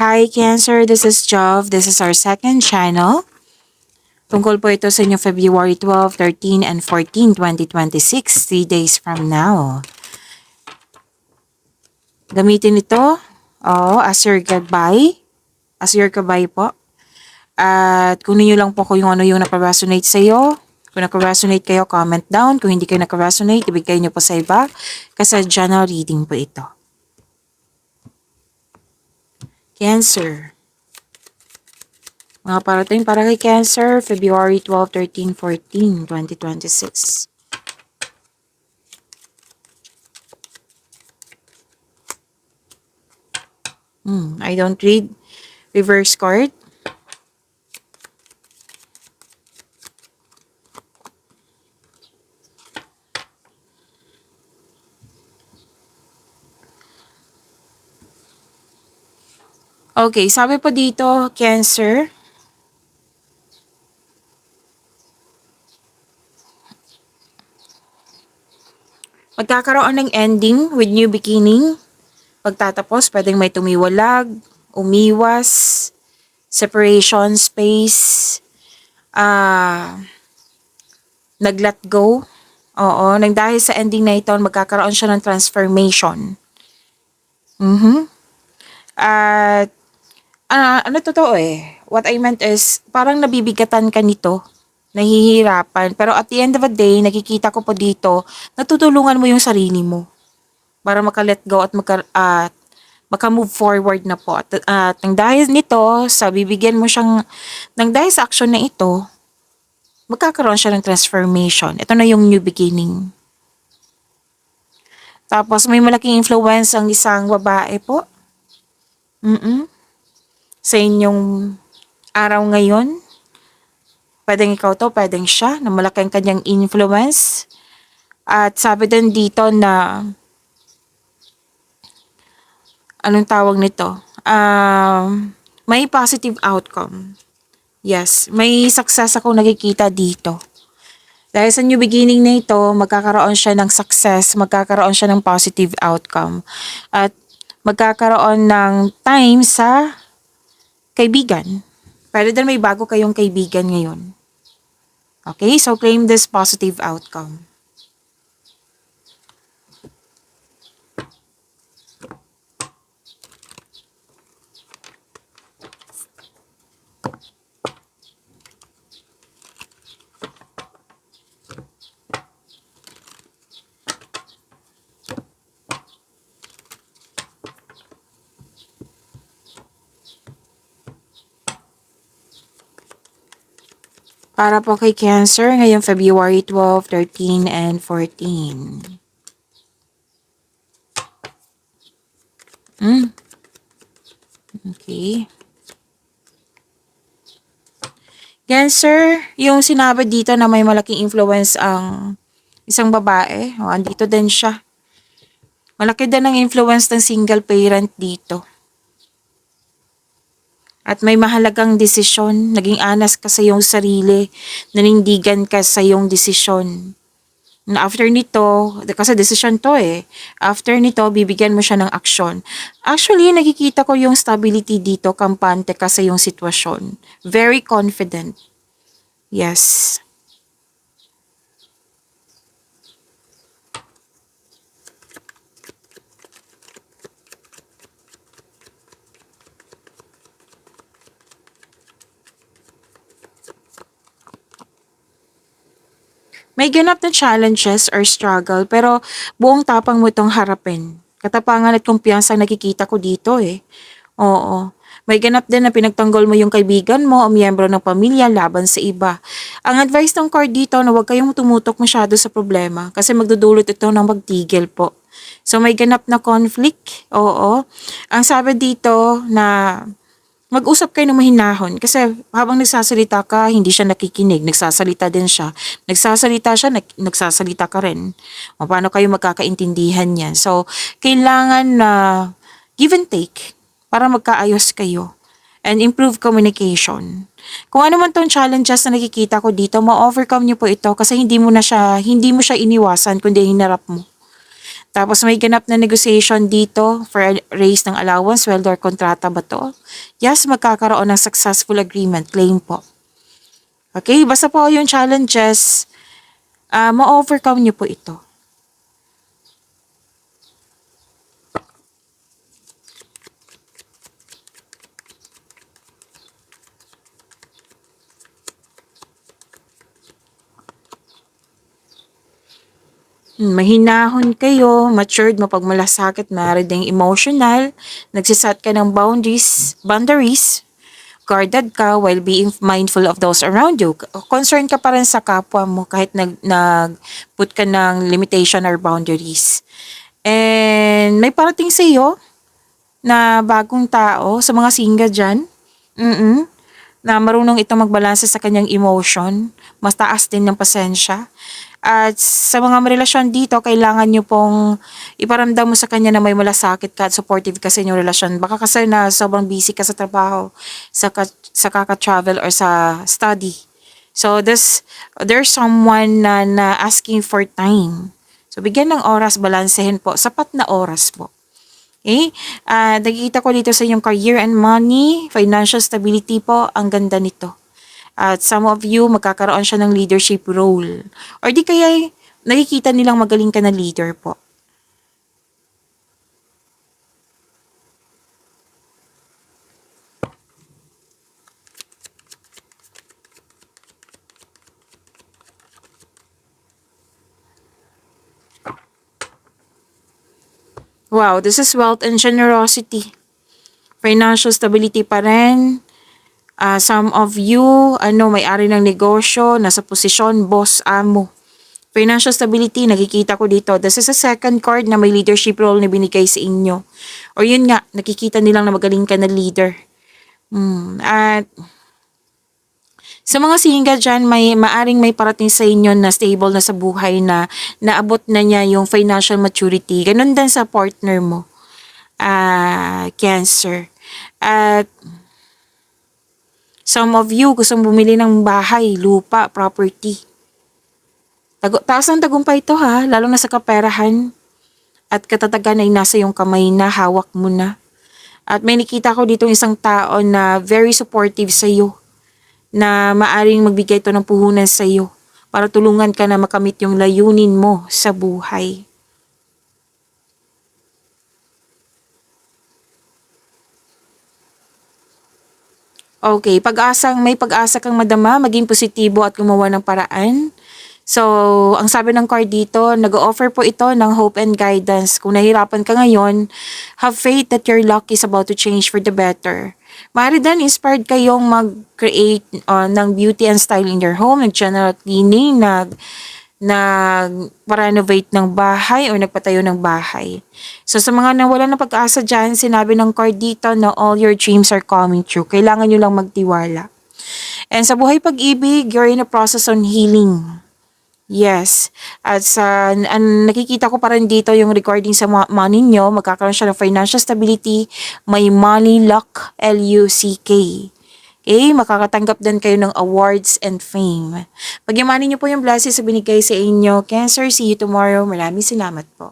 Hi Cancer, this is Jov. This is our second channel. Tungkol po ito sa inyong February 12, 13, and 14, 2026, 3 days from now. Gamitin ito as your goodbye. As your goodbye po. At kunin nyo lang po kung ano yung naka-resonate sa iyo. Kung naka-resonate kayo, comment down. Kung hindi kayo naka-resonate, ibigay nyo po sa iba. Kasi general reading po ito. Cancer. Mga parating para kay Cancer, February 12, 13, 14, 2026. I don't read reverse card. Okay, sabi po dito, Cancer, magkakaroon ng ending with new beginning. Pagtatapos, pwedeng may tumiwalag, umiwas, separation, space, nag-let go. Oo, nang dahil sa ending na ito, magkakaroon siya ng transformation. At, ano totoo what I meant is, parang nabibigatan ka nito, nahihirapan. Pero at the end of the day, nakikita ko po dito, natutulungan mo yung sarili mo para maka-let go at maka-move forward na po. At nang dahil nito, bibigyan mo siyang, nang dahil sa action na ito, magkakaroon siya ng transformation. Ito na yung new beginning. Tapos may malaking influence ang isang babae po. Sa inyong araw ngayon. Pwedeng ikaw to, pwedeng siya, na malaking kanyang influence. At sabi din dito na, anong tawag nito? May positive outcome. Yes, may success akong nakikita dito. Dahil sa new beginning na ito, magkakaroon siya ng success, magkakaroon siya ng positive outcome. At magkakaroon ng time sa kaibigan. Pwede din may bago kayong kaibigan ngayon. Okay, so claim this positive outcome. Para po kay Cancer, ngayong February 12, 13, and 14. Okay. Cancer, yung sinabi dito na may malaking influence ang isang babae. Andito din siya. Malaki din ang influence ng single parent dito. At may mahalagang desisyon, naging anas ka sa iyong sarili, nanindigan ka sa iyong desisyon. After nito, kasi desisyon to after nito, bibigyan mo siya ng aksyon. Actually, nakikita ko yung stability dito, kampante ka sa iyong sitwasyon. Very confident. Yes. May ganap na challenges or struggle, pero buong tapang mo itong harapin. Katapangan at kumpiyansa nakikita ko dito Oo. May ganap din na pinagtanggol mo yung kaibigan mo o miyembro ng pamilya laban sa iba. Ang advice ng card dito na huwag kayong tumutok masyado sa problema kasi magdudulot ito ng magtigil po. So may ganap na conflict, oo. Ang sabi dito na mag-usap kayo ng mahinahon kasi habang nagsasalita ka, hindi siya nakikinig. Nagsasalita din siya. Nagsasalita siya, nagsasalita ka rin. O paano kayo magkakaintindihan yan? So, kailangan na give and take para magkaayos kayo and improve communication. Kung ano man tong challenges na nakikita ko dito, ma-overcome niyo po ito kasi hindi mo siya iniwasan kundi hinarap mo. Tapos may ganap na negotiation dito for a raise ng allowance, sweldo or kontrata ba to? Yes, magkakaroon ng successful agreement. Claim po. Okay, basta po yung challenges, ma-overcome niyo po ito. Mahinahon kayo, matured, mapagmalasakit, maaari ding emotional, nagsisat ka ng boundaries, guarded ka while being mindful of those around you. Concerned ka pa rin sa kapwa mo kahit nag-put ka ng limitation or boundaries. And may parating sa iyo na bagong tao sa mga single dyan. Mm na marunong itong magbalanse sa kanyang emotion, mas taas din ng pasensya. At sa mga relasyon dito, kailangan nyo pong iparamdam mo sa kanya na may malasakit ka at supportive ka sa inyong relasyon. Baka kasi na sobrang busy ka sa trabaho, sa kaka-travel or sa study. So there's someone na asking for time. So bigyan ng oras, balansehin po. Sapat na oras po. Okay? Nakikita ko dito sa inyong career and money, financial stability po, ang ganda nito. At some of you, magkakaroon siya ng leadership role. Or di kaya, nakikita nilang magaling ka na leader po. Wow, this is wealth and generosity. Financial stability pa rin. Some of you, may-ari ng negosyo, nasa posisyon, boss, amo. Financial stability, nakikita ko dito. This is a second card na may leadership role na binigay sa inyo. Or yun nga, nakikita nilang na magaling ka na leader. At sa mga single dyan, maaring may parating sa inyo na stable na sa buhay na naabot na niya yung financial maturity. Ganun din sa partner mo. Cancer. At some of you gustong bumili ng bahay, lupa, property. Taas ng tagumpay ito ha, lalo na sa kaperahan. At katatagan ay nasa yung kamay na, hawak mo na. At may nakita ko dito isang tao na very supportive sa iyo. Na maaring magbigay ito ng puhunan sa iyo para tulungan ka na makamit yung layunin mo sa buhay. Okay, may pag-asa kang madama, maging positibo at gumawa ng paraan. So, ang sabi ng card dito, nag-offer po ito ng hope and guidance. Kung nahirapan ka ngayon, have faith that your luck is about to change for the better. Maaari din, inspired kayong mag-create ng beauty and style in your home, nag-general cleaning, nag-renovate ng bahay o nagpatayo ng bahay. So sa mga nawala ng pag-asa dyan, sinabi ng card dito na all your dreams are coming true. Kailangan nyo lang magtiwala. And sa buhay pag-ibig, you're in a process on healing. Yes. At nakikita ko pa rin dito yung recording sa money nyo, magkakaroon siya ng financial stability, may money luck, L-U-C-K. Okay, makakatanggap din kayo ng awards and fame. Pagyamanin niyo po yung blessings sa binigay sa inyo. Cancer, see you tomorrow. Maraming salamat po.